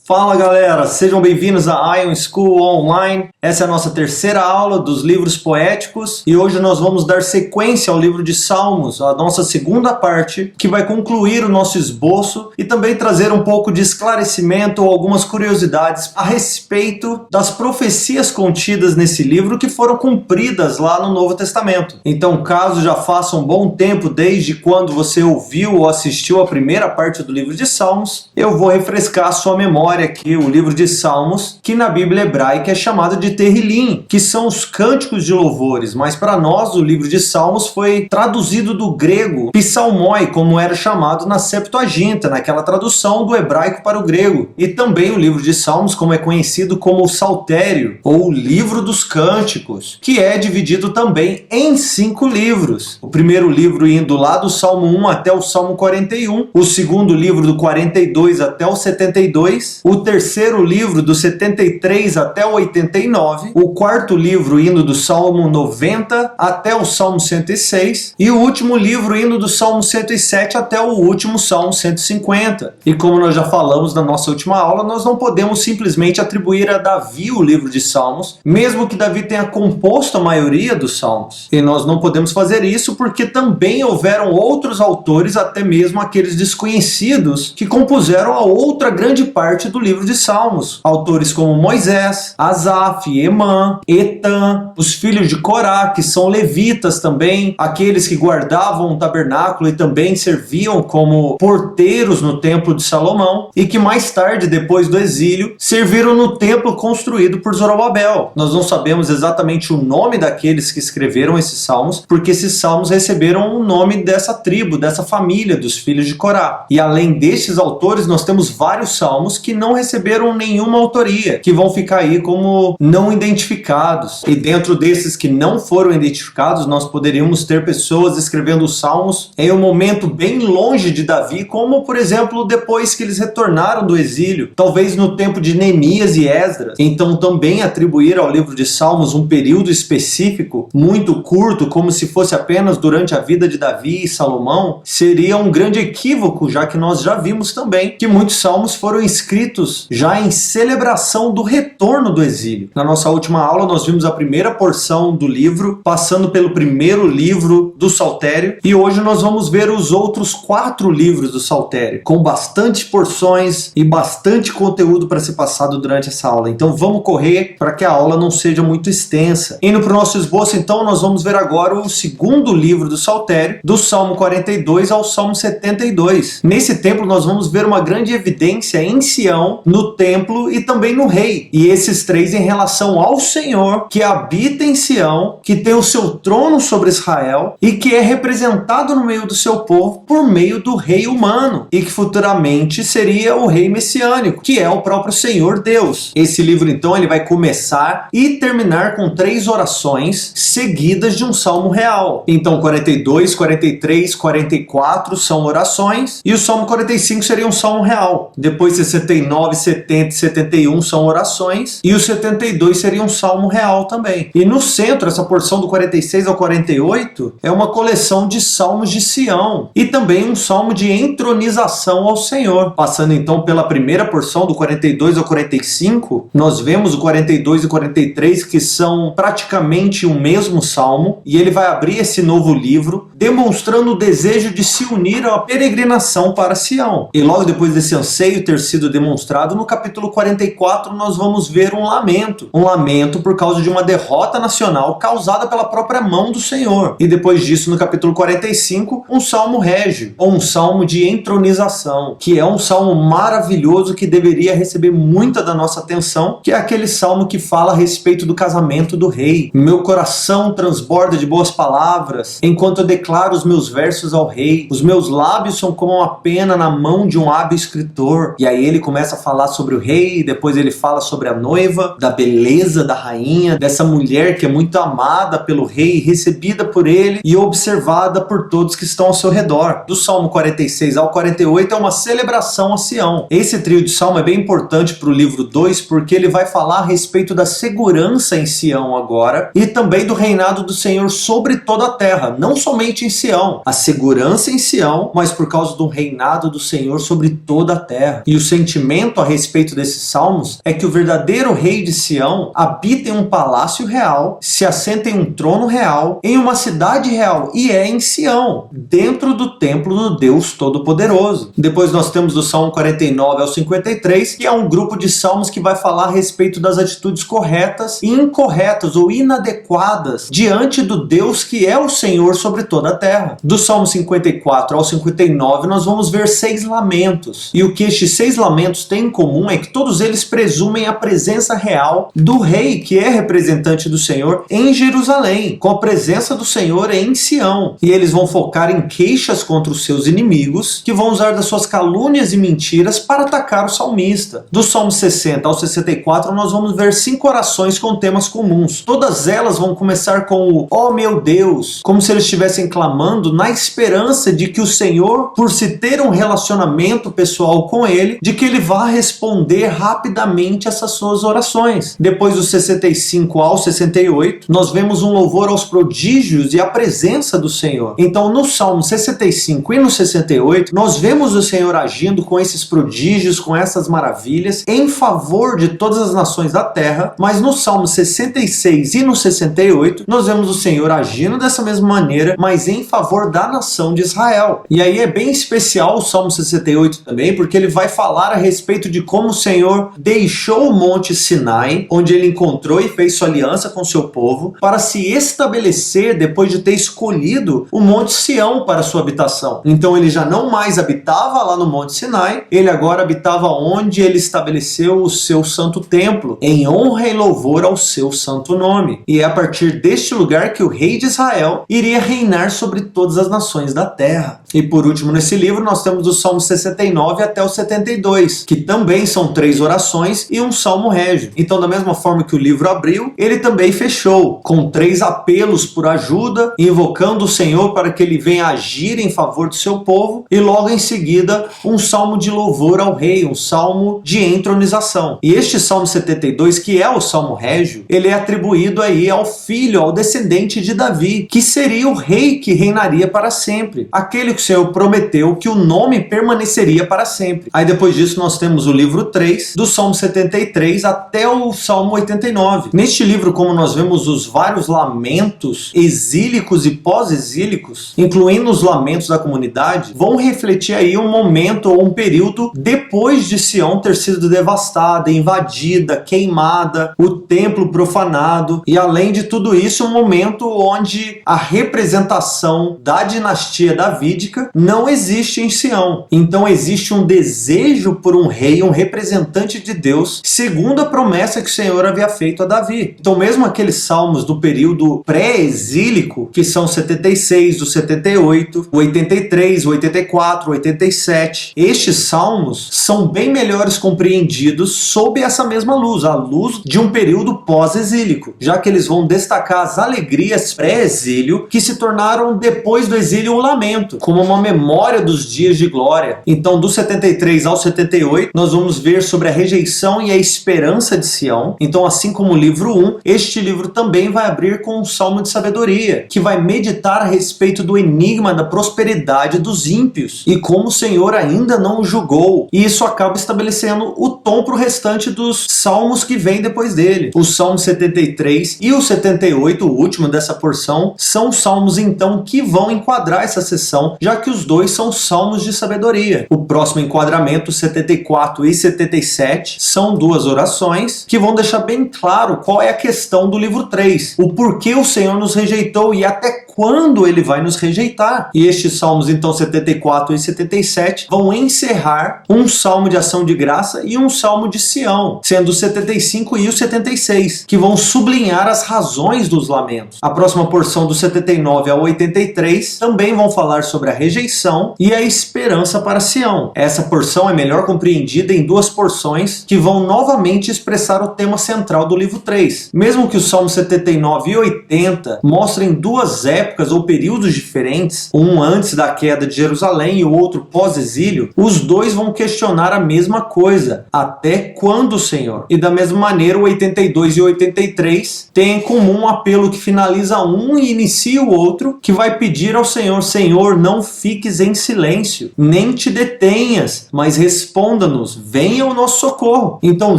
Fala galera, sejam bem-vindos à Ion School Online. Essa é a nossa terceira aula dos livros poéticos e hoje nós vamos dar sequência ao livro de Salmos, a nossa segunda parte, que vai concluir o nosso esboço e também trazer um pouco de esclarecimento ou algumas curiosidades a respeito das profecias contidas nesse livro que foram cumpridas lá no Novo Testamento. Então, caso já faça um bom tempo desde quando você ouviu ou assistiu a primeira parte do livro de Salmos, eu vou refrescar a sua memória aqui o livro de Salmos, que na Bíblia hebraica é chamado de Terrilim, que são os cânticos de louvores, mas para nós o livro de Salmos foi traduzido do grego psalmoi, como era chamado na Septuaginta, naquela tradução do hebraico para o grego. E também o livro de Salmos, como é conhecido como o Saltério, ou o livro dos cânticos, que é dividido também em 5 livros. O primeiro livro indo lá do Salmo 1 até o Salmo 41, o segundo livro do 42 até o 72, o terceiro livro do 73 até o 89, o quarto livro indo do Salmo 90 até o Salmo 106 e o último livro indo do Salmo 107 até o último Salmo 150. E como nós já falamos na nossa última aula, nós não podemos simplesmente atribuir a Davi o livro de Salmos, mesmo que Davi tenha composto a maioria dos Salmos. E nós não podemos fazer isso porque também houveram outros autores, até mesmo aqueles desconhecidos, que compuseram a outra grande parte do livro de Salmos. Autores como Moisés, Asaf, Emã, Etan, os filhos de Corá, que são levitas também, aqueles que guardavam o tabernáculo e também serviam como porteiros no templo de Salomão e que mais tarde, depois do exílio, serviram no templo construído por Zorobabel. Nós não sabemos exatamente o nome daqueles que escreveram esses salmos, porque esses salmos receberam o nome dessa tribo, dessa família dos filhos de Corá. E além destes autores, nós temos vários salmos que não receberam nenhuma autoria, que vão ficar aí como não identificados. E dentro desses que não foram identificados, nós poderíamos ter pessoas escrevendo os salmos em um momento bem longe de Davi, como por exemplo depois que eles retornaram do exílio, talvez no tempo de Neemias e Esdras. Então também atribuir ao livro de Salmos um período específico, muito curto, como se fosse apenas durante a vida de Davi e Salomão, seria um grande equívoco, já que nós já vimos também que muitos salmos foram escritos já em celebração do retorno do exílio. Na nossa última aula nós vimos a primeira porção do livro, passando pelo primeiro livro do Saltério, e hoje nós vamos ver os outros 4 livros do Saltério, com bastante porções e bastante conteúdo para ser passado durante essa aula. Então vamos correr para que a aula não seja muito extensa. Indo para o nosso esboço, então, nós vamos ver agora o segundo livro do Saltério, do Salmo 42 ao Salmo 72. Nesse templo nós vamos ver uma grande evidência em Sião, no templo e também no rei. E esses 3 em relação ao Senhor, que habita em Sião, que tem o seu trono sobre Israel e que é representado no meio do seu povo por meio do rei humano e que futuramente seria o rei messiânico, que é o próprio Senhor Deus. Esse livro então ele vai começar e terminar com 3 orações seguidas de um salmo real. Então 42, 43, 44 são orações e o Salmo 45 seria um salmo real. Depois 69, 70 e 71 são orações e o 72 seria um salmo real também. E no centro, essa porção do 46 ao 48 é uma coleção de salmos de Sião e também um salmo de entronização ao Senhor. Passando então pela primeira porção do 42 ao 45, nós vemos o 42 e 43 que são praticamente o mesmo salmo e ele vai abrir esse novo livro demonstrando o desejo de se unir à peregrinação para Sião. E logo depois desse anseio ter sido demonstrado, no capítulo 44 nós vamos ver um lamento por causa de uma derrota nacional causada pela própria mão do Senhor. E depois disso, no capítulo 45, um salmo régio, ou um salmo de entronização, que é um salmo maravilhoso que deveria receber muita da nossa atenção, que é aquele salmo que fala a respeito do casamento do rei. Meu coração transborda de boas palavras, enquanto eu declaro os meus versos ao rei. Os meus lábios são como uma pena na mão de um hábil escritor. E aí ele começa a falar sobre o rei, depois ele fala sobre a noiva, da beleza da rainha, dessa mulher que é muito amada pelo rei, recebida por ele e observada por todos que estão ao seu redor. Do Salmo 46 ao 48 é uma celebração a Sião. Esse trio de salmo é bem importante para o livro 2 porque ele vai falar a respeito da segurança em Sião agora e também do reinado do Senhor sobre toda a terra, não somente em Sião. A segurança em Sião, mas por causa do reinado do Senhor sobre toda a terra. E o sentimento fundamento a respeito desses salmos é que o verdadeiro rei de Sião habita em um palácio real, se assenta em um trono real, em uma cidade real, e é em Sião, dentro do templo do Deus Todo-Poderoso. Depois nós temos do Salmo 49 ao 53, que é um grupo de salmos que vai falar a respeito das atitudes corretas e incorretas ou inadequadas diante do Deus que é o Senhor sobre toda a terra. Do Salmo 54 ao 59 nós vamos ver 6 lamentos, e o que estes 6 lamentos têm em comum é que todos eles presumem a presença real do rei que é representante do Senhor em Jerusalém, com a presença do Senhor em Sião, e eles vão focar em queixas contra os seus inimigos, que vão usar das suas calúnias e mentiras para atacar o salmista. Do Salmo 60 ao 64 nós vamos ver 5 orações com temas comuns. Todas elas vão começar com o "ó meu Deus", como se eles estivessem clamando na esperança de que o Senhor, por se ter um relacionamento pessoal com ele, de que ele vá responder rapidamente essas suas orações. Depois do 65 ao 68 nós vemos um louvor aos prodígios e à presença do Senhor. Então no Salmo 65 e no 68 nós vemos o Senhor agindo com esses prodígios, com essas maravilhas em favor de todas as nações da terra, mas no Salmo 66 e no 68 nós vemos o Senhor agindo dessa mesma maneira, mas em favor da nação de Israel. E aí é bem especial o Salmo 68 também, porque ele vai falar a respeito de como o Senhor deixou o monte Sinai, onde ele encontrou e fez sua aliança com seu povo, para se estabelecer depois de ter escolhido o monte Sião para sua habitação. Então ele já não mais habitava lá no monte Sinai, ele agora habitava onde ele estabeleceu o seu santo templo, em honra e louvor ao seu santo nome. E é a partir deste lugar que o rei de Israel iria reinar sobre todas as nações da terra. E por último nesse livro nós temos o Salmo 69 até o 72, que também são 3 orações e um salmo régio. Então da mesma forma que o livro abriu, ele também fechou, com 3 apelos por ajuda, invocando o Senhor para que ele venha agir em favor do seu povo, e logo em seguida um salmo de louvor ao rei, um salmo de entronização. E este Salmo 72, que é o salmo régio, ele é atribuído aí ao filho, ao descendente de Davi, que seria o rei que reinaria para sempre, aquele que o Senhor prometeu que o nome permaneceria para sempre. Aí depois disso nós temos o livro 3, do Salmo 73 até o Salmo 89. Neste livro, como nós vemos os vários lamentos exílicos e pós-exílicos, incluindo os lamentos da comunidade, vão refletir aí um momento ou um período depois de Sião ter sido devastada, invadida, queimada, o templo profanado, e além de tudo isso, um momento onde a representação da dinastia davídica não existe em Sião. Então existe um desejo por um rei, um representante de Deus, segundo a promessa que o Senhor havia feito a Davi. Então mesmo aqueles salmos do período pré-exílico, que são 76, do 78, o 83, o 84, o 87, estes salmos são bem melhores compreendidos sob essa mesma luz, a luz de um período pós-exílico, já que eles vão destacar as alegrias pré-exílio que se tornaram depois do exílio o lamento, como uma memória dos dias de glória. Então do 73 ao 78 nós vamos ver sobre a rejeição e a esperança de Sião. Então assim como o livro 1, este livro também vai abrir com um salmo de sabedoria, que vai meditar a respeito do enigma da prosperidade dos ímpios e como o Senhor ainda não o julgou. E isso acaba estabelecendo o tom para o restante dos salmos que vem depois dele. O Salmo 73 e o 78, o último dessa porção, são salmos então que vão enquadrar essa sessão, já que os dois são salmos de sabedoria. O próximo enquadramento, 74 e 77, são 2 orações que vão deixar bem claro qual é a questão do livro 3, o porquê o Senhor nos rejeitou e até quando ele vai nos rejeitar. E estes salmos, então 74 e 77, vão encerrar um salmo de ação de graça e um salmo de Sião, sendo o 75 e o 76, que vão sublinhar as razões dos lamentos. A próxima porção do 79 ao 83 também vão falar sobre a rejeição e a esperança para Sião. Essa porção é melhor compreendida em 2 porções que vão novamente expressar o tema central do livro 3. Mesmo que o Salmo 79 e 80 mostrem 2 épocas épocas ou períodos diferentes, um antes da queda de Jerusalém e o outro pós-exílio, os dois vão questionar a mesma coisa: até quando, Senhor? E da mesma maneira, o 82 e o 83 têm em comum um apelo que finaliza um e inicia o outro, que vai pedir ao Senhor: Senhor, não fiques em silêncio, nem te detenhas, mas responda-nos, venha ao nosso socorro. Então,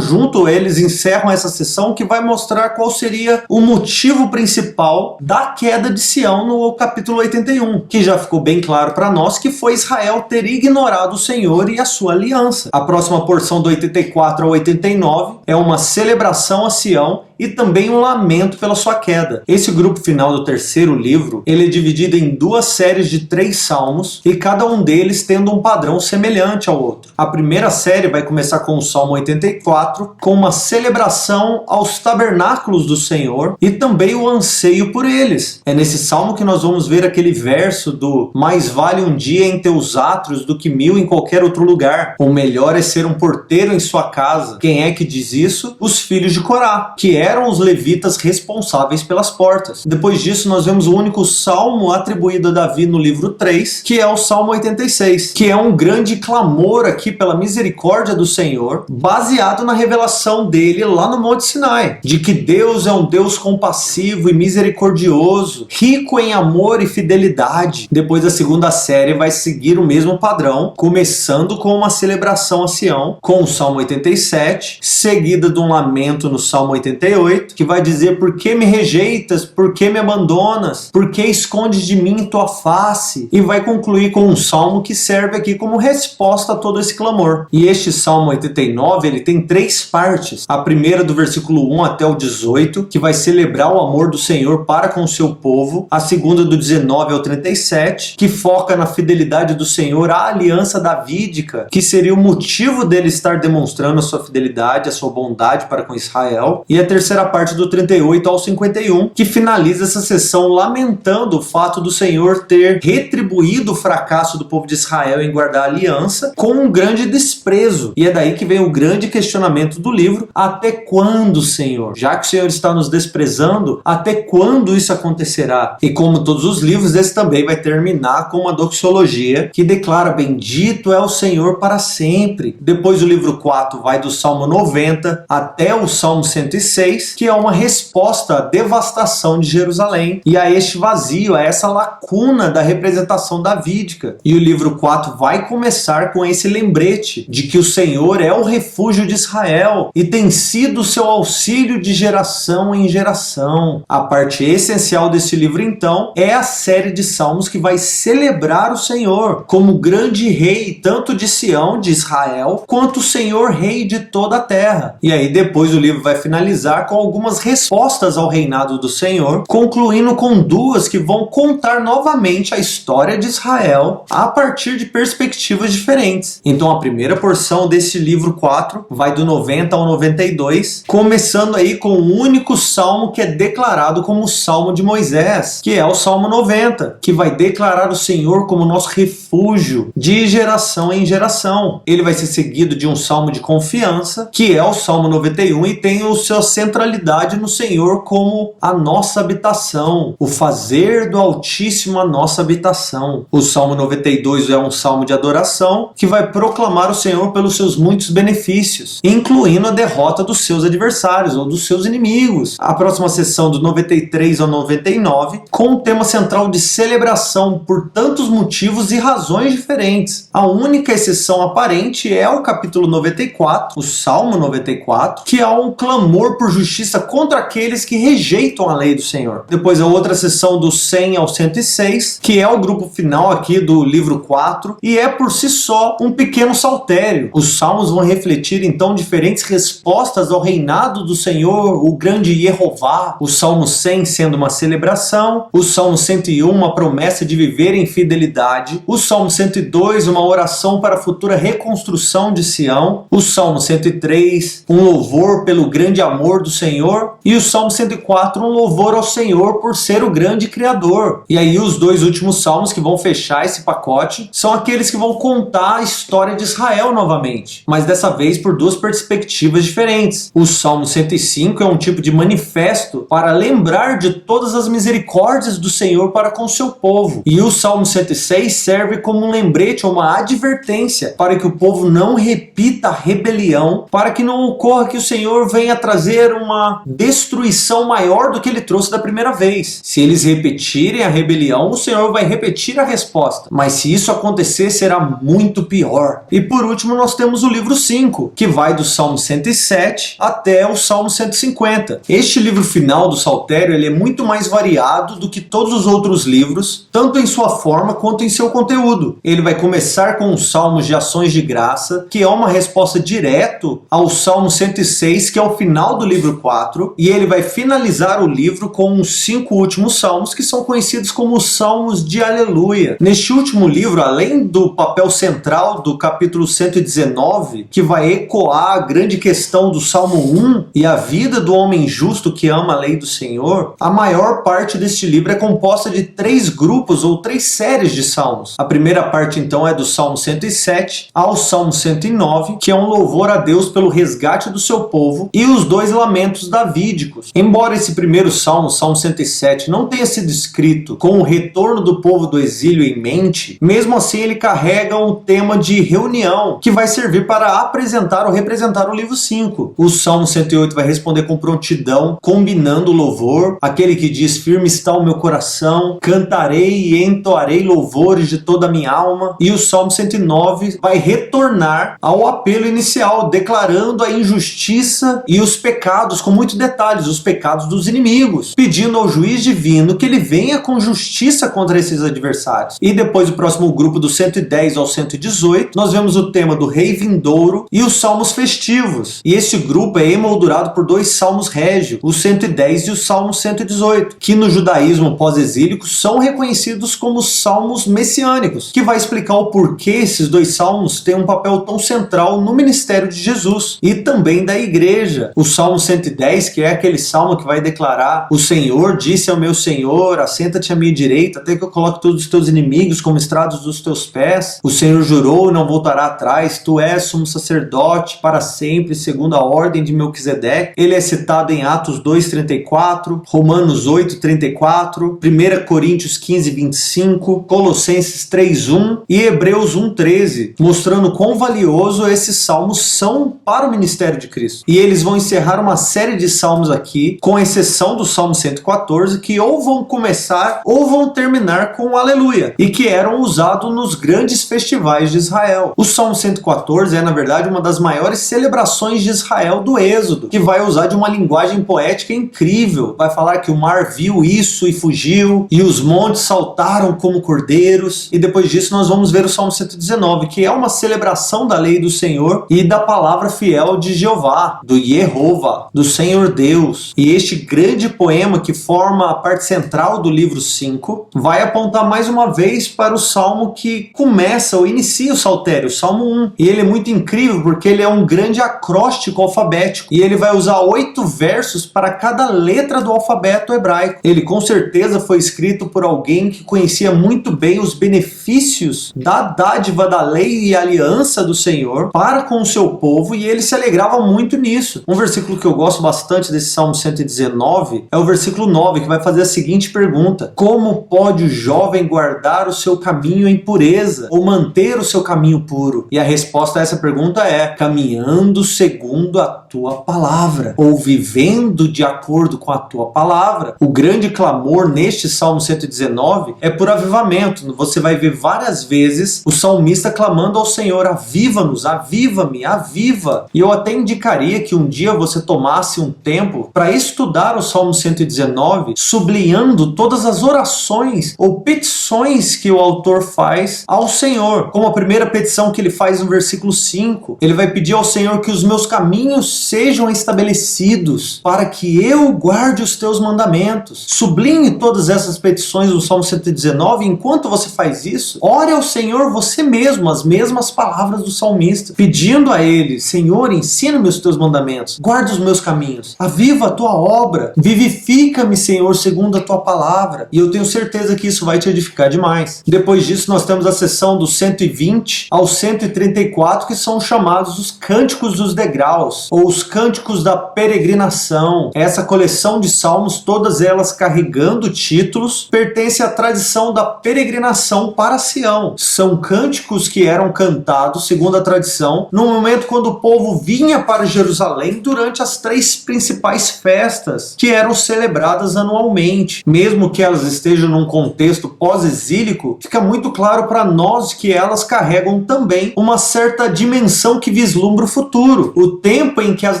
junto eles encerram essa sessão que vai mostrar qual seria o motivo principal da queda de Sião no capítulo 81, que já ficou bem claro para nós que foi Israel ter ignorado o Senhor e a sua aliança. A próxima porção do 84 ao 89 é uma celebração a Sião e também um lamento pela sua queda. Esse grupo final do terceiro livro, ele é dividido em duas séries de 3 salmos, e cada um deles tendo um padrão semelhante ao outro. A primeira série vai começar com o Salmo 84, com uma celebração aos tabernáculos do Senhor e também o anseio por eles. É nesse salmo que nós vamos ver aquele verso do mais vale um dia em teus átrios do que 1000 em qualquer outro lugar. O melhor é ser um porteiro em sua casa. Quem é que diz isso? Os filhos de Corá, que eram os levitas responsáveis pelas portas. Depois disso, nós vemos o único salmo atribuído a Davi no livro 3, que é o Salmo 86, que é um grande clamor aqui pela misericórdia do Senhor, baseado na revelação dele lá no Monte Sinai, de que Deus é um Deus compassivo e misericordioso, rico em amor e fidelidade. Depois a segunda série vai seguir o mesmo padrão, começando com uma celebração a Sião, com o Salmo 87, seguida de um lamento no Salmo 88, que vai dizer: por que me rejeitas? Por que me abandonas? Por que escondes de mim tua face? E vai concluir com um salmo que serve aqui como resposta a todo esse clamor. E este Salmo 89, ele tem 3 partes. A primeira do versículo 1 até o 18, que vai celebrar o amor do Senhor para com o seu povo. A segunda do 19 ao 37, que foca na fidelidade do Senhor à aliança davídica, que seria o motivo dele estar demonstrando a sua fidelidade, a sua bondade para com Israel. E a terceira parte do 38 ao 51, que finaliza essa sessão lamentando o fato do Senhor ter retribuído o fracasso do povo de Israel em guardar a aliança com um grande desprezo. E é daí que vem o grande questionamento do livro: até quando, Senhor? Já que o Senhor está nos desprezando, até quando isso acontecerá? E como todos os livros, esse também vai terminar com uma doxologia que declara: bendito é o Senhor para sempre. Depois o livro 4 vai do Salmo 90 até o Salmo 106, que é uma resposta à devastação de Jerusalém e a este vazio, a essa lacuna da representação davídica. E o livro 4 vai começar com esse lembrete de que o Senhor é o refúgio de Israel e tem sido o seu auxílio de geração em geração. A parte essencial desse livro, então, é a série de salmos que vai celebrar o Senhor como grande rei, tanto de Sião, de Israel, quanto o Senhor rei de toda a terra. E aí depois o livro vai finalizar com algumas respostas ao reinado do Senhor, concluindo com 2 que vão contar novamente a história de Israel a partir de perspectivas diferentes. Então a primeira porção desse livro 4 vai do 90 ao 92, começando aí com o único salmo que é declarado como o Salmo de Moisés, que é o Salmo 90, que vai declarar o Senhor como nosso refúgio de geração em geração. Ele vai ser seguido de um salmo de confiança, que é o Salmo 91, e tem a sua centralidade no Senhor como a nossa habitação, o fazer do Altíssimo a nossa habitação. O Salmo 92 é um salmo de adoração que vai proclamar o Senhor pelos seus muitos benefícios, incluindo a derrota dos seus adversários ou dos seus inimigos. A próxima sessão do 93 ao 99, com o tema central de celebração por tantos motivos e razões diferentes. A única exceção aparente é o capítulo 94, o Salmo 94, que é um clamor por justiça contra aqueles que rejeitam a lei do Senhor. Depois a outra sessão do 100 ao 106, que é o grupo final aqui do livro 4, e é por si só um pequeno saltério. Os salmos vão refletir então diferentes respostas ao reinado do Senhor, o grande Jeová. O Salmo 100 sendo uma celebração, o Salmo 101 uma promessa de viver em fidelidade, o Salmo 102 uma oração para a futura reconstrução de Sião, o Salmo 103 um louvor pelo grande amor do Senhor, e o Salmo 104 um louvor ao Senhor por ser o grande Criador. E aí os dois últimos salmos que vão fechar esse pacote são aqueles que vão contar a história de Israel novamente, mas dessa vez por duas perspectivas diferentes. O Salmo 105 é um tipo de manifesto para lembrar de todas as misericórdias do Senhor para com seu povo, e o Salmo 106 serve como um lembrete ou uma advertência para que o povo não repita a rebelião, para que não ocorra que o Senhor venha trazer uma destruição maior do que ele trouxe da primeira vez. Se eles repetirem a rebelião, o Senhor vai repetir a resposta, mas se isso acontecer, será muito pior. E por último, nós temos o livro 5, que vai do Salmo 107 até o Salmo 150. Este livro final do Saltério, ele é muito mais variado do que todos os outros livros, tanto em sua forma quanto em seu conteúdo. Ele vai começar com os salmos de ações de graça, que é uma resposta direto ao Salmo 106, que é o final do livro 4, e ele vai finalizar o livro com os 5 últimos salmos, que são conhecidos como os salmos de aleluia. Neste último livro, além do papel central do capítulo 119, que vai ecoar a grande questão do Salmo 1 e a vida do homem justo que ama a lei do Senhor, a maior parte deste livro é composta de 3 grupos ou 3 séries de salmos. A primeira parte então é do Salmo 107 ao Salmo 109, que é um louvor a Deus pelo resgate do seu povo, e os 2 lamentos davídicos. Embora esse primeiro salmo, Salmo 107, não tenha sido escrito com o retorno do povo do exílio em mente, mesmo assim ele carrega um tema de reunião, que vai servir para apresentar ou representar o livro 5. O Salmo 108 vai responder com prontidão, combinando o louvor, aquele que diz: firme está o meu coração, cantarei e entoarei louvores de toda a minha alma. E o Salmo 109 vai retornar ao apelo inicial, declarando a injustiça e os pecados, com muitos detalhes, os pecados dos inimigos, pedindo ao juiz divino que ele venha com justiça contra esses adversários. E depois o próximo grupo, do 110 ao 118, nós vemos o tema do rei vindouro e os salmos festivos. E esse grupo é emoldurado por 2 salmos régios, o 110 e o Salmo 118, que no judaísmo pós-exílico são reconhecidos como salmos messiânicos, que vai explicar o porquê esses 2 salmos têm um papel tão central no ministério de Jesus e também da igreja. O Salmo 110, que é aquele salmo que vai declarar: o Senhor disse ao meu Senhor, assenta-te à minha direita, até que eu coloque todos os teus inimigos como estrados dos teus pés. O Senhor jurou e não voltará atrás, tu és sumo sacerdote para sempre, segundo a ordem de Melquisedeque. Ele é citado em Atos 2:34, Romanos 8:34, 1 Coríntios 15:25, Colossenses 3:1 e Hebreus 1:13, mostrando quão valioso esses salmos são para o ministério de Cristo. E eles vão encerrar uma série de salmos aqui, com exceção do Salmo 114, que ou vão começar ou vão terminar com o aleluia, e que eram usados nos grandes festivais de Israel. O Salmo 114 é, na verdade, uma das maiores celebrações de Israel do Êxodo, que vai usar de uma linguagem poética incrível. Vai falar que o mar viu isso e fugiu, e os montes saltaram como cordeiros. E depois disso nós vamos ver o Salmo 119, que é uma celebração da lei do Senhor e da palavra fiel de Jeová, do Yehová, do Senhor Deus. E este grande poema, que forma a parte central do livro 5, vai apontar mais uma vez para o salmo que começa ou inicia o saltério, o Salmo 1. E ele é muito incrível porque ele é um grande acróstico alfabético, e ele vai usar 8 versos para cada letra do alfabeto hebraico. Ele com certeza foi escrito por alguém que conhecia muito bem os benefícios da dádiva da lei e aliança do Senhor para com o seu povo, e ele se alegrava muito nisso. Um versículo que eu gosto bastante desse Salmo 119 é o versículo 9, que vai fazer a seguinte pergunta: como pode o jovem guardar o seu caminho em pureza, ou manter o seu caminho puro? E a resposta a essa pergunta é: caminhando segundo a tua palavra, ou vivendo de acordo com a tua palavra. O grande clamor neste Salmo 119 é por avivamento. Você vai ver várias vezes o salmista clamando ao Senhor: aviva-nos, aviva-me, aviva. E eu até indicaria que um dia você tomasse um tempo para estudar o Salmo 119, sublinhando todas as orações ou petições que o autor faz ao Senhor. Como a primeira petição que ele faz no versículo 5, ele vai pedir ao Senhor que os meus caminhos sejam estabelecidos, para que eu guarde os teus mandamentos. Sublinhe todas essas petições do Salmo 119, e enquanto você faz isso, ore ao Senhor você mesmo as mesmas palavras do salmista, pedindo a ele: Senhor, ensina-me os teus mandamentos, guarda os meus teus caminhos. Aviva a tua obra. Vivifica-me, Senhor, segundo a tua palavra. E eu tenho certeza que isso vai te edificar demais. Depois disso, nós temos a seção dos 120 ao 134, que são chamados os Cânticos dos Degraus, ou os Cânticos da Peregrinação. Essa coleção de salmos, todas elas carregando títulos, pertence à tradição da peregrinação para Sião. São cânticos que eram cantados, segundo a tradição, no momento quando o povo vinha para Jerusalém durante as 3 principais festas que eram celebradas anualmente. Mesmo que elas estejam num contexto pós-exílico, fica muito claro para nós que elas carregam também uma certa dimensão que vislumbra o futuro, o tempo em que as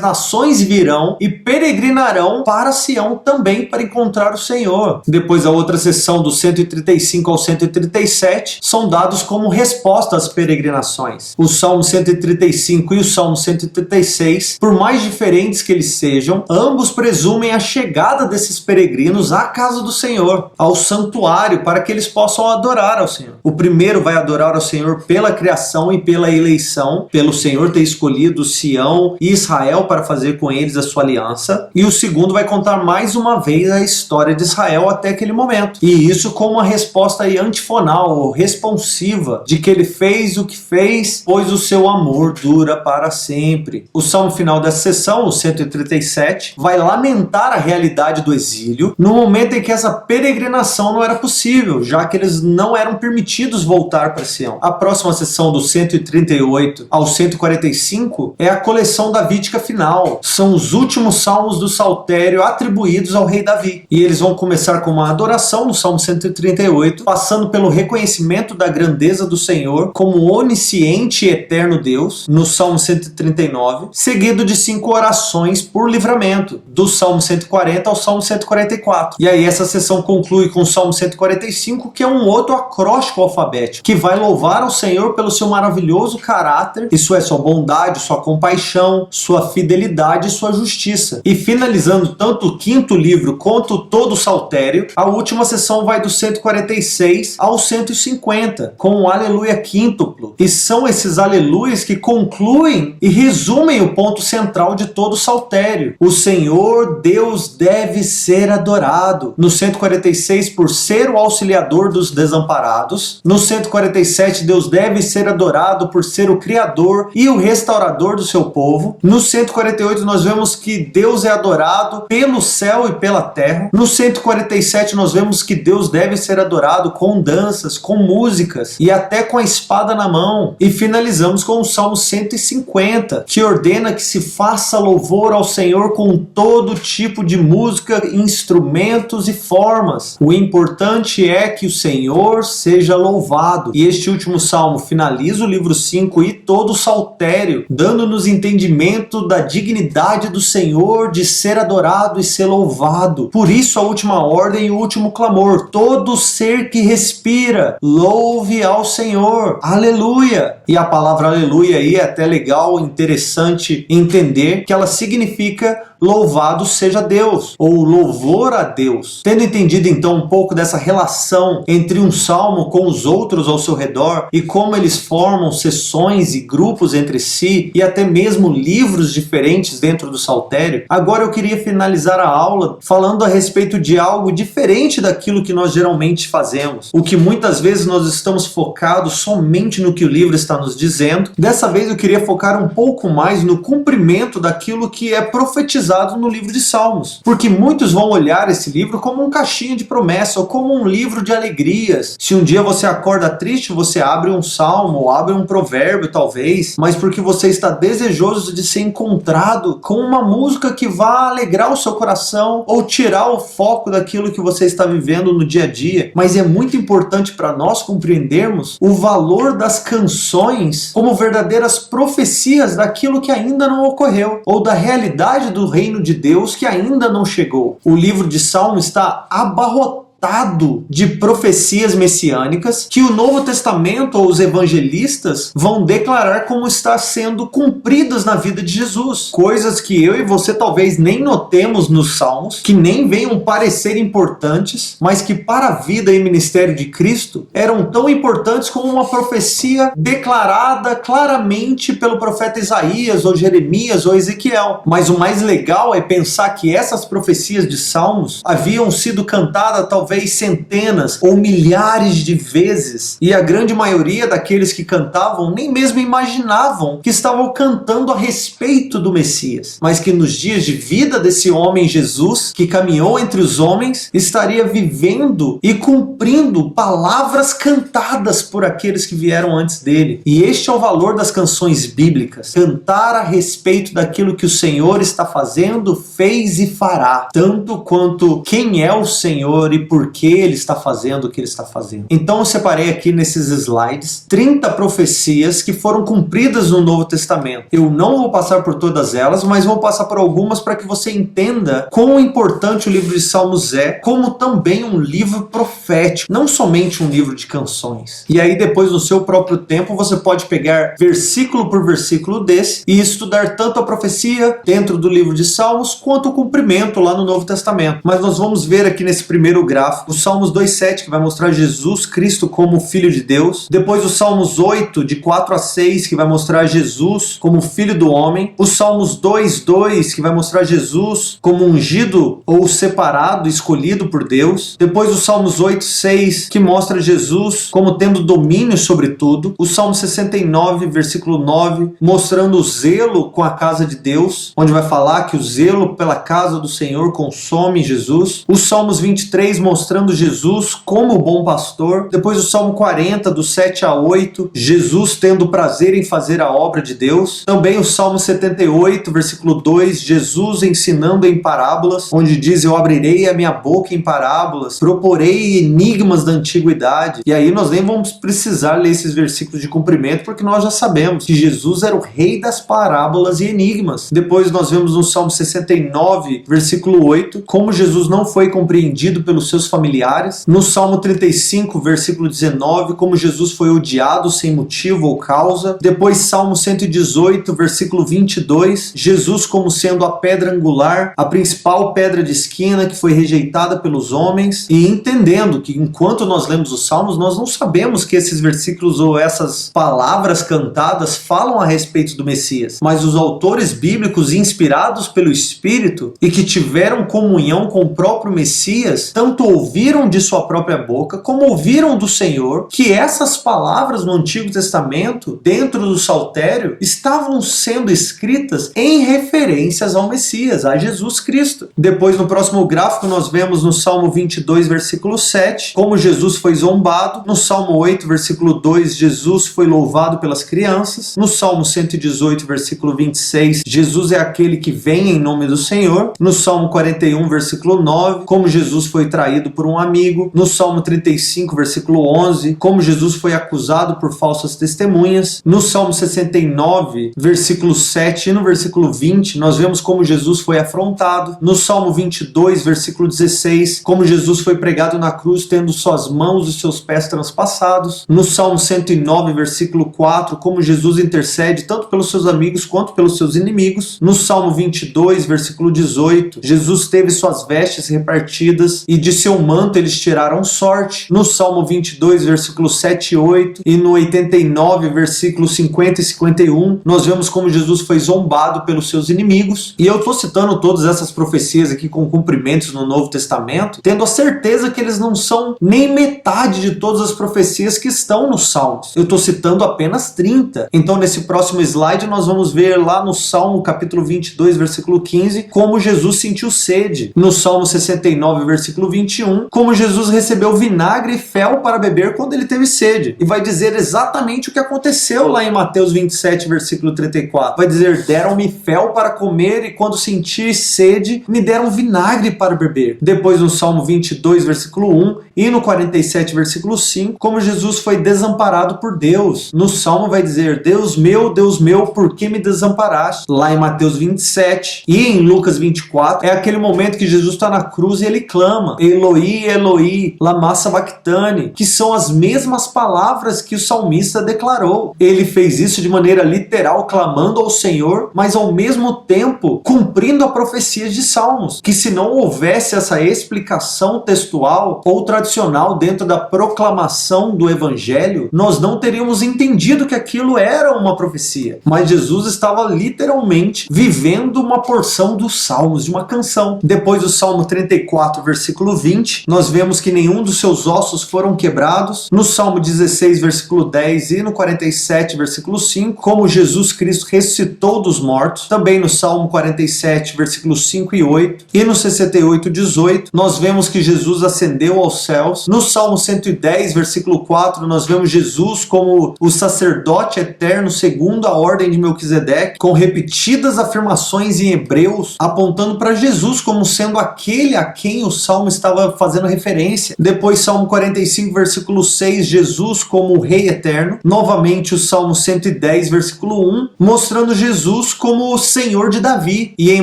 nações virão e peregrinarão para Sião também para encontrar o Senhor. Depois a outra seção do 135 ao 137 são dados como resposta às peregrinações. O Salmo 135 e o Salmo 136, por mais diferentes que eles sejam, ambos presumem a chegada desses peregrinos à casa do Senhor, ao santuário, para que eles possam adorar ao Senhor. O primeiro vai adorar ao Senhor pela criação e pela eleição, pelo Senhor ter escolhido Sião e Israel para fazer com eles a sua aliança, e o segundo vai contar mais uma vez a história de Israel até aquele momento, e isso com uma resposta aí antifonal ou responsiva de que ele fez o que fez, pois o seu amor dura para sempre. O salmo final dessa sessão, o 137, vai lamentar a realidade do exílio no momento em que essa peregrinação não era possível, já que eles não eram permitidos voltar para Sião. A próxima sessão, do 138 ao 145, é a coleção davídica final. São os últimos salmos do saltério atribuídos ao rei Davi. E eles vão começar com uma adoração no Salmo 138, passando pelo reconhecimento da grandeza do Senhor como onisciente e eterno Deus, no Salmo 139, seguido de 5 orações por livramento, do Salmo 140 ao Salmo 144. E aí essa sessão conclui com o Salmo 145, que é um outro acróstico alfabético, que vai louvar ao Senhor pelo seu maravilhoso caráter, isso é, sua bondade, sua compaixão, sua fidelidade e sua justiça. E finalizando tanto o 5º livro quanto todo o saltério, a última sessão vai do 146 ao 150, com um aleluia quíntuplo. E são esses aleluias que concluem e resumem o ponto central de todo o saltério. O Senhor Deus deve ser adorado. No 146, por ser o auxiliador dos desamparados. No 147, Deus deve ser adorado por ser o Criador e o restaurador do seu povo. No 148, nós vemos que Deus é adorado pelo céu e pela terra. No 147, nós vemos que Deus deve ser adorado com danças, com músicas e até com a espada na mão. E finalizamos com o Salmo 150, que ordena que se faça louvor ao Senhor com todo tipo de música, instrumentos e formas. O importante é que o Senhor seja louvado. E este último salmo finaliza o livro 5 e todo o saltério, dando-nos entendimento da dignidade do Senhor de ser adorado e ser louvado. Por isso a última ordem e o último clamor: todo ser que respira, louve ao Senhor. Aleluia! E a palavra aleluia aí é até legal, interessante entender que ela significa louvado seja Deus, ou louvor a Deus. Tendo entendido então um pouco dessa relação entre um salmo com os outros ao seu redor e como eles formam seções e grupos entre si e até mesmo livros diferentes dentro do saltério, agora eu queria finalizar a aula falando a respeito de algo diferente daquilo que nós geralmente fazemos. O que muitas vezes nós estamos focados somente no que o livro está nos dizendo. Dessa vez eu queria focar um pouco mais no cumprimento daquilo que é profetizado no livro de Salmos, porque muitos vão olhar esse livro como um caixinho de promessa ou como um livro de alegrias. Se um dia você acorda triste, você abre um salmo ou abre um provérbio talvez, mas porque você está desejoso de ser encontrado com uma música que vá alegrar o seu coração ou tirar o foco daquilo que você está vivendo no dia a dia. Mas é muito importante para nós compreendermos o valor das canções como verdadeiras profecias daquilo que ainda não ocorreu ou da realidade do reino de Deus que ainda não chegou. O livro de Salmo está abarrotado lotado de profecias messiânicas que o Novo Testamento ou os evangelistas vão declarar como está sendo cumpridas na vida de Jesus. Coisas que eu e você talvez nem notemos nos Salmos, que nem venham parecer importantes, mas que para a vida e ministério de Cristo eram tão importantes como uma profecia declarada claramente pelo profeta Isaías, ou Jeremias, ou Ezequiel. Mas o mais legal é pensar que essas profecias de Salmos haviam sido cantadas talvez centenas ou milhares de vezes, e a grande maioria daqueles que cantavam nem mesmo imaginavam que estavam cantando a respeito do Messias, mas que nos dias de vida desse homem Jesus, que caminhou entre os homens, estaria vivendo e cumprindo palavras cantadas por aqueles que vieram antes dele. E este é o valor das canções bíblicas: cantar a respeito daquilo que o Senhor está fazendo, fez e fará, tanto quanto quem é o Senhor e por que ele está fazendo o que ele está fazendo. Então eu separei aqui nesses slides 30 profecias que foram cumpridas no Novo Testamento. Eu não vou passar por todas elas, mas vou passar por algumas para que você entenda quão importante o livro de Salmos é, como também um livro profético, não somente um livro de canções. E aí depois, no seu próprio tempo, você pode pegar versículo por versículo desse e estudar tanto a profecia dentro do livro de Salmos quanto o cumprimento lá no Novo Testamento. Mas nós vamos ver aqui nesse primeiro gráfico o Salmos 2:7, que vai mostrar Jesus Cristo como Filho de Deus. Depois o Salmos 8, de 4 a 6, que vai mostrar Jesus como Filho do Homem. O Salmos 2:2, que vai mostrar Jesus como ungido ou separado, escolhido por Deus. Depois o Salmos 8:6, que mostra Jesus como tendo domínio sobre tudo. O Salmo 69, versículo 9, mostrando o zelo com a casa de Deus, onde vai falar que o zelo pela casa do Senhor consome Jesus. O Salmos 23, mostrando Jesus como bom pastor. Depois o Salmo 40, do 7 a 8, Jesus tendo prazer em fazer a obra de Deus. Também o Salmo 78, versículo 2, Jesus ensinando em parábolas, onde diz: eu abrirei a minha boca em parábolas, proporei enigmas da antiguidade. E aí nós nem vamos precisar ler esses versículos de cumprimento, porque nós já sabemos que Jesus era o rei das parábolas e enigmas. Depois nós vemos no Salmo 69, versículo 8, como Jesus não foi compreendido pelos seus familiares. No Salmo 35, versículo 19, como Jesus foi odiado sem motivo ou causa. Depois Salmo 118, versículo 22, Jesus como sendo a pedra angular, a principal pedra de esquina que foi rejeitada pelos homens, e entendendo que enquanto nós lemos os Salmos, nós não sabemos que esses versículos ou essas palavras cantadas falam a respeito do Messias, mas os autores bíblicos inspirados pelo Espírito e que tiveram comunhão com o próprio Messias, tanto ouviram de sua própria boca, como ouviram do Senhor, que essas palavras no Antigo Testamento, dentro do Saltério, estavam sendo escritas em referências ao Messias, a Jesus Cristo. Depois, no próximo gráfico, nós vemos no Salmo 22, versículo 7, como Jesus foi zombado. No Salmo 8, versículo 2, Jesus foi louvado pelas crianças. No Salmo 118, versículo 26, Jesus é aquele que vem em nome do Senhor. No Salmo 41, versículo 9, como Jesus foi traído por um amigo. No Salmo 35, versículo 11, como Jesus foi acusado por falsas testemunhas. No Salmo 69, versículo 7 e no versículo 20, nós vemos como Jesus foi afrontado. No Salmo 22, versículo 16, como Jesus foi pregado na cruz, tendo suas mãos e seus pés transpassados. No Salmo 109, versículo 4, como Jesus intercede tanto pelos seus amigos quanto pelos seus inimigos. No Salmo 22, versículo 18, Jesus teve suas vestes repartidas e de seu manto eles tiraram sorte. No Salmo 22, versículo 7 e 8, e no 89, versículos 50 e 51, nós vemos como Jesus foi zombado pelos seus inimigos. E eu estou citando todas essas profecias aqui com cumprimentos no Novo Testamento, tendo a certeza que eles não são nem metade de todas as profecias que estão nos Salmos. Eu estou citando apenas 30. Então, nesse próximo slide, nós vamos ver lá no Salmo capítulo 22, versículo 15, como Jesus sentiu sede. No Salmo 69, versículo 21, como Jesus recebeu vinagre e fel para beber quando ele teve sede. E vai dizer exatamente o que aconteceu lá em Mateus 27, versículo 34. Vai dizer: deram-me fel para comer e quando senti sede, me deram vinagre para beber. Depois no Salmo 22, versículo 1, e no 47, versículo 5, como Jesus foi desamparado por Deus. No Salmo vai dizer: Deus meu, por que me desamparaste? Lá em Mateus 27 e em Lucas 24, é aquele momento que Jesus está na cruz e ele clama: Eloi, Eloi, lama sabachthani, que são as mesmas palavras que o salmista declarou. Ele fez isso de maneira literal, clamando ao Senhor, mas ao mesmo tempo cumprindo a profecia de Salmos, que se não houvesse essa explicação textual ou tradicional dentro da proclamação do Evangelho, nós não teríamos entendido que aquilo era uma profecia. Mas Jesus estava literalmente vivendo uma porção dos Salmos, de uma canção. Depois do Salmo 34, versículo 20, nós vemos que nenhum dos seus ossos foram quebrados. No Salmo 16, versículo 10 e no 47, versículo 5, como Jesus Cristo ressuscitou dos mortos. Também no Salmo 47, versículos 5 e 8 e no 68, 18, nós vemos que Jesus ascendeu aos céus. No Salmo 110, versículo 4, nós vemos Jesus como o sacerdote eterno segundo a ordem de Melquisedeque, com repetidas afirmações em Hebreus, apontando para Jesus como sendo aquele a quem o Salmo estava fazendo referência. Depois, Salmo 45, versículo 6, Jesus como o Rei eterno. Novamente, o Salmo 110, versículo 1, mostrando Jesus como o Senhor de Davi. E em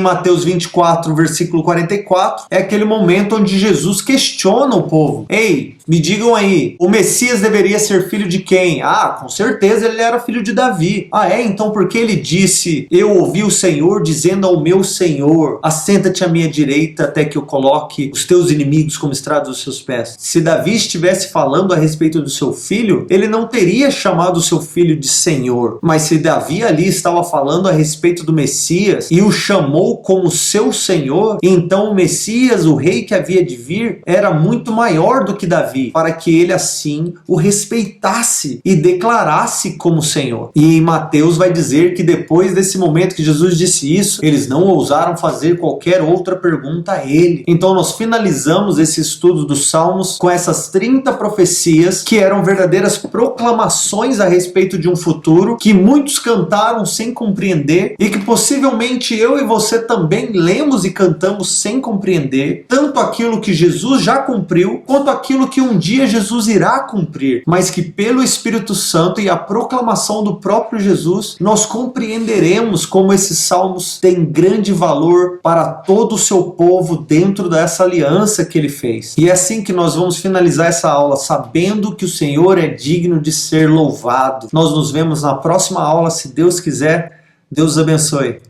Mateus 24, versículo 44, é aquele momento onde Jesus questiona o povo: ei, me digam aí, o Messias deveria ser filho de quem? Ah, com certeza ele era filho de Davi. Ah, é? Então por que ele disse: eu ouvi o Senhor dizendo ao meu Senhor, assenta-te à minha direita até que eu coloque os teus inimigos como estrada dos seus pés? Se Davi estivesse falando a respeito do seu filho, ele não teria chamado o seu filho de Senhor. Mas se Davi ali estava falando a respeito do Messias e o chamou como seu Senhor, então o Messias, o rei que havia de vir, era muito maior do que Davi, para que ele assim o respeitasse e declarasse como Senhor. E em Mateus vai dizer que depois desse momento que Jesus disse isso, eles não ousaram fazer qualquer outra pergunta a ele. Então nós finalizamos esse estudo dos Salmos com essas 30 profecias que eram verdadeiras proclamações a respeito de um futuro que muitos cantaram sem compreender e que possivelmente eu e você também lemos e cantamos sem compreender, tanto aquilo que Jesus já cumpriu quanto aquilo que um dia Jesus irá cumprir, mas que pelo Espírito Santo e a proclamação do próprio Jesus nós compreenderemos como esses salmos têm grande valor para todo o seu povo dentro dessa aliança que ele fez. E é assim que nós vamos finalizar essa aula, sabendo que o Senhor é digno de ser louvado. Nós nos vemos na próxima aula, se Deus quiser. Deus abençoe.